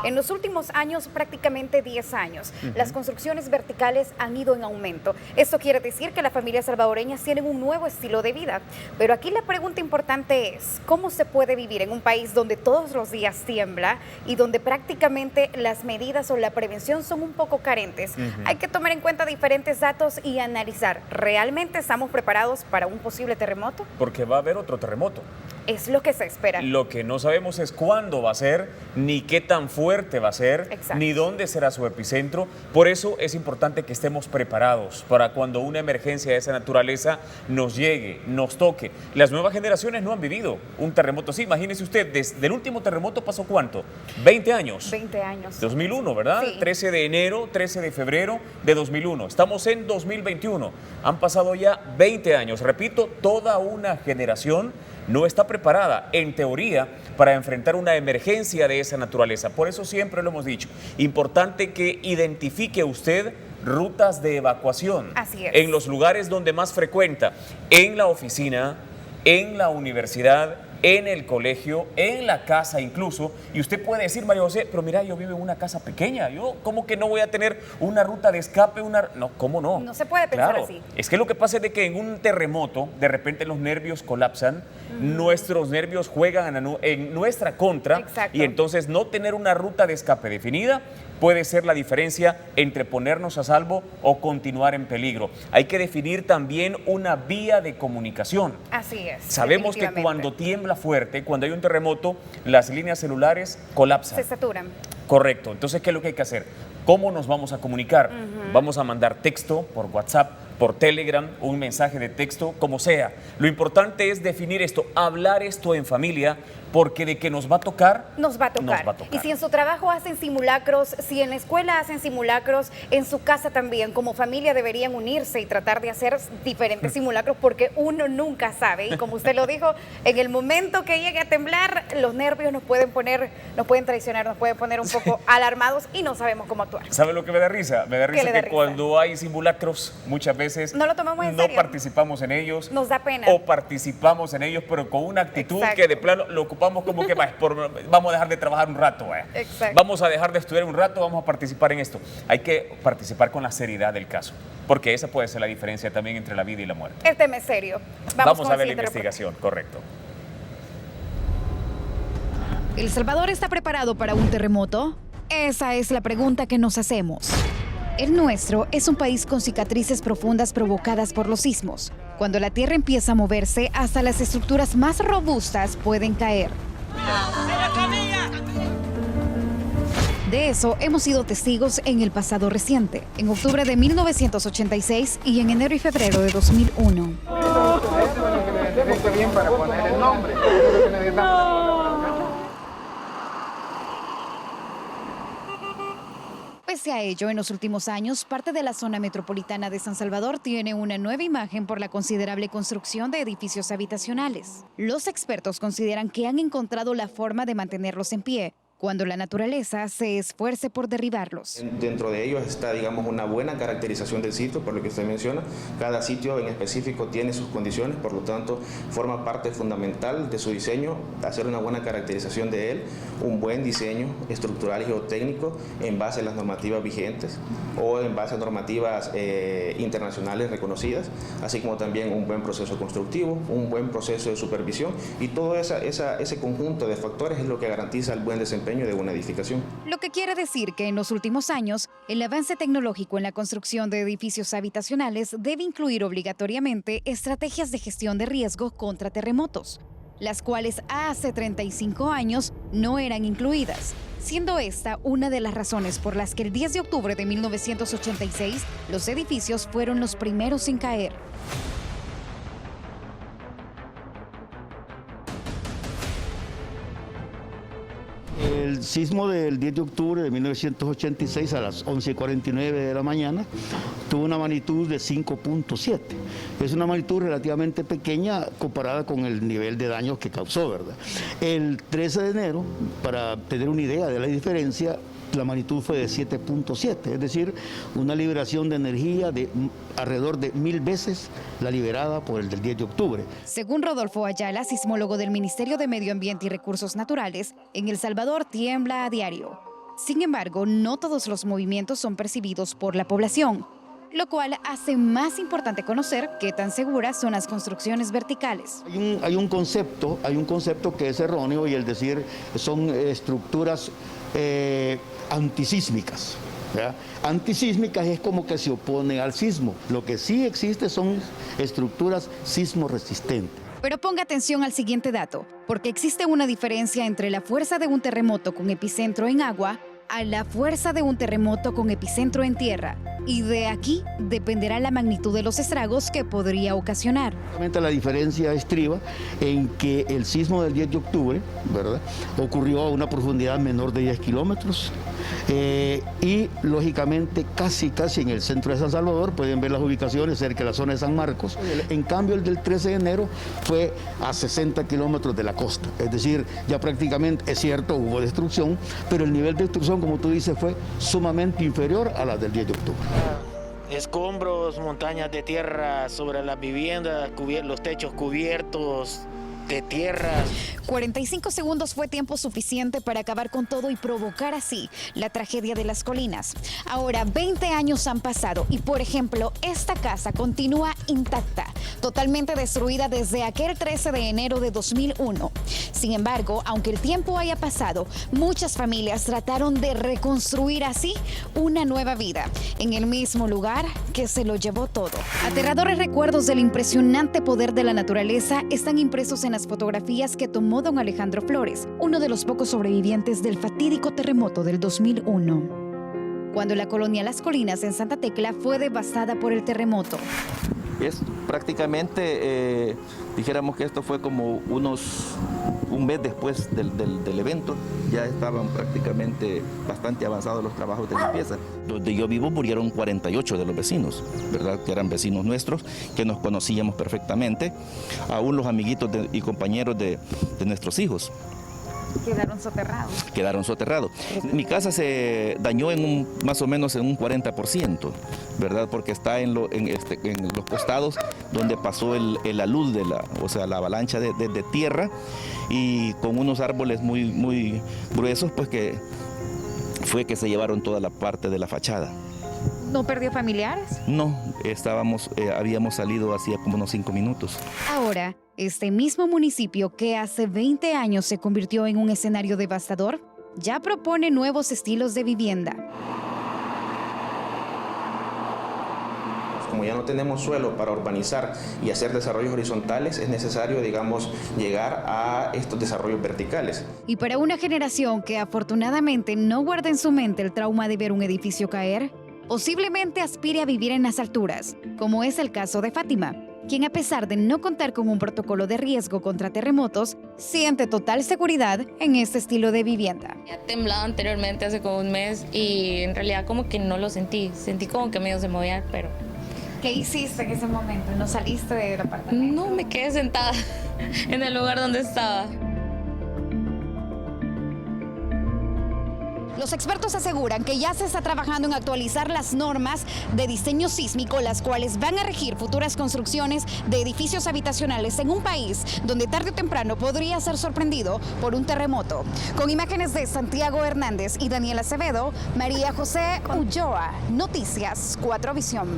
En los últimos años, prácticamente 10 años, las construcciones verticales han ido en aumento. Esto quiere decir que las familias salvadoreñas tienen un nuevo estilo de vida. Pero aquí la pregunta importante es, ¿cómo se puede vivir en un país donde todos los días tiembla y donde prácticamente las medidas o la prevención son un poco carentes? Hay que tomar en cuenta diferentes datos y analizar, ¿realmente estamos preparados para un posible terremoto? Porque va a haber otro terremoto. Es lo que se espera. Lo que no sabemos es cuándo va a ser, ni qué tan fuerte va a ser, ni dónde será su epicentro. Por eso es importante que estemos preparados para cuando una emergencia de esa naturaleza nos llegue, nos toque. Las nuevas generaciones no han vivido un terremoto así. Imagínese usted, desde el último terremoto pasó ¿cuánto? 20 años. 20 años. 2001, ¿verdad? Sí. 13 de enero, 13 de febrero de 2001. Estamos en 2021. Han pasado ya 20 años. Repito, toda una generación no está preparada, en teoría, para enfrentar una emergencia de esa naturaleza. Por eso siempre lo hemos dicho, importante que identifique usted rutas de evacuación. Así es. En los lugares donde más frecuenta, en la oficina, en la universidad, en el colegio, en la casa incluso. Y usted puede decir, María José, pero mira, yo vivo en una casa pequeña, yo ¿cómo que no voy a tener una ruta de escape? No, ¿cómo no? No se puede pensar así. Es que lo que pasa es de que en un terremoto, de repente los nervios colapsan, nuestros nervios juegan en nuestra contra. Exacto. Y entonces no tener una ruta de escape definida puede ser la diferencia entre ponernos a salvo o continuar en peligro. Hay que definir también una vía de comunicación. Así es. Sabemos que cuando tiembla fuerte, cuando hay un terremoto, las líneas celulares colapsan. Se saturan. Correcto. Entonces, ¿qué es lo que hay que hacer? ¿Cómo nos vamos a comunicar? Vamos a mandar texto por WhatsApp, por Telegram, un mensaje de texto, como sea. Lo importante es definir esto, hablar esto en familia, porque de que nos va a tocar, nos va a tocar. Y si en su trabajo hacen simulacros, si en la escuela hacen simulacros, en su casa también, como familia deberían unirse y tratar de hacer diferentes simulacros, porque uno nunca sabe. Y como usted lo dijo, en el momento que llegue a temblar, los nervios nos pueden traicionar, nos pueden poner un poco alarmados y no sabemos cómo actuar. ¿Sabe lo que me da risa? Me da risa que cuando hay simulacros, muchas veces no lo tomamos en serio. No participamos en ellos. Nos da pena. O participamos en ellos, pero con una actitud que de plano lo ocupamos como que vamos a dejar de trabajar un rato. Vamos a dejar de estudiar un rato, vamos a participar en esto. Hay que participar con la seriedad del caso, porque esa puede ser la diferencia también entre la vida y la muerte. El tema es serio. Vamos a ver la investigación, correcto. ¿El Salvador está preparado para un terremoto? Esa es la pregunta que nos hacemos. El nuestro es un país con cicatrices profundas provocadas por los sismos. Cuando la tierra empieza a moverse, hasta las estructuras más robustas pueden caer. De eso hemos sido testigos en el pasado reciente, en octubre de 1986 y en enero y febrero de 2001. Pese a ello, en los últimos años, parte de la zona metropolitana de San Salvador tiene una nueva imagen por la considerable construcción de edificios habitacionales. Los expertos consideran que han encontrado la forma de mantenerlos en pie, cuando la naturaleza se esfuerce por derribarlos. Dentro de ellos está, digamos, una buena caracterización del sitio, por lo que usted menciona. Cada sitio en específico tiene sus condiciones, por lo tanto, forma parte fundamental de su diseño, hacer una buena caracterización de él, un buen diseño estructural y geotécnico en base a las normativas vigentes o en base a normativas internacionales reconocidas, así como también un buen proceso constructivo, un buen proceso de supervisión, y todo ese conjunto de factores es lo que garantiza el buen desempeño de una edificación. Lo que quiere decir que en los últimos años, el avance tecnológico en la construcción de edificios habitacionales debe incluir obligatoriamente estrategias de gestión de riesgo contra terremotos, las cuales hace 35 años no eran incluidas, siendo esta una de las razones por las que el 10 de octubre de 1986 los edificios fueron los primeros en caer. El sismo del 10 de octubre de 1986 a las 11:49 de la mañana tuvo una magnitud de 5.7. Es una magnitud relativamente pequeña comparada con el nivel de daño que causó, ¿verdad? El 13 de enero, para tener una idea de la diferencia, la magnitud fue de 7.7, es decir, una liberación de energía de alrededor de 1000 veces la liberada por el del 10 de octubre. Según Rodolfo Ayala, sismólogo del Ministerio de Medio Ambiente y Recursos Naturales, en El Salvador tiembla a diario. Sin embargo, no todos los movimientos son percibidos por la población, lo cual hace más importante conocer qué tan seguras son las construcciones verticales. Hay un concepto que es erróneo, y el decir son estructuras antisísmicas. ¿Ya? Antisísmicas es como que se opone al sismo. Lo que sí existe son estructuras sismo resistentes. Pero ponga atención al siguiente dato, porque existe una diferencia entre la fuerza de un terremoto con epicentro en agua a la fuerza de un terremoto con epicentro en tierra. Y de aquí dependerá la magnitud de los estragos que podría ocasionar. La diferencia estriba en que el sismo del 10 de octubre, ¿verdad?, ocurrió a una profundidad menor de 10 kilómetros y lógicamente casi en el centro de San Salvador. Pueden ver las ubicaciones cerca de la zona de San Marcos. En cambio, el del 13 de enero fue a 60 kilómetros de la costa. Es decir, ya prácticamente, es cierto, hubo destrucción, pero el nivel de destrucción, como tú dices, fue sumamente inferior a la del 10 de octubre. Escombros, montañas de tierra sobre las viviendas, los techos cubiertos de tierra. 45 segundos fue tiempo suficiente para acabar con todo y provocar así la tragedia de las colinas. Ahora 20 años han pasado y, por ejemplo, esta casa continúa intacta, totalmente destruida desde aquel 13 de enero de 2001. Sin embargo, aunque el tiempo haya pasado, muchas familias trataron de reconstruir así una nueva vida en el mismo lugar que se lo llevó todo. Aterradores recuerdos del impresionante poder de la naturaleza están impresos en las fotografías que tomó don Alejandro Flores, uno de los pocos sobrevivientes del fatídico terremoto del 2001, cuando la colonia Las Colinas en Santa Tecla fue devastada por el terremoto. Es prácticamente, dijéramos que esto fue como un mes después del evento, ya estaban prácticamente bastante avanzados los trabajos de limpieza. Donde yo vivo murieron 48 de los vecinos, ¿verdad? Que eran vecinos nuestros, que nos conocíamos perfectamente, aún los amiguitos y compañeros de nuestros hijos. Quedaron soterrados. Mi casa se dañó más o menos en un 40%, ¿verdad? Porque está en los costados donde pasó la luz la avalancha de tierra, y con unos árboles muy gruesos, pues que se llevaron toda la parte de la fachada. ¿No perdió familiares? No, habíamos salido hacía como unos 5 minutos. Ahora, este mismo municipio que hace 20 años se convirtió en un escenario devastador, ya propone nuevos estilos de vivienda. Como ya no tenemos suelo para urbanizar y hacer desarrollos horizontales, es necesario, llegar a estos desarrollos verticales. Y para una generación que afortunadamente no guarda en su mente el trauma de ver un edificio caer, posiblemente aspire a vivir en las alturas, como es el caso de Fátima, quien, a pesar de no contar con un protocolo de riesgo contra terremotos, siente total seguridad en este estilo de vivienda. Ya temblado anteriormente hace como un mes y en realidad como que no lo sentí como que medio se movía, pero... ¿Qué hiciste en ese momento? ¿No saliste del apartamento? No, me quedé sentada en el lugar donde estaba. Los expertos aseguran que ya se está trabajando en actualizar las normas de diseño sísmico, las cuales van a regir futuras construcciones de edificios habitacionales en un país donde tarde o temprano podría ser sorprendido por un terremoto. Con imágenes de Santiago Hernández y Daniela Acevedo, María José Ulloa, Noticias 4 Visión.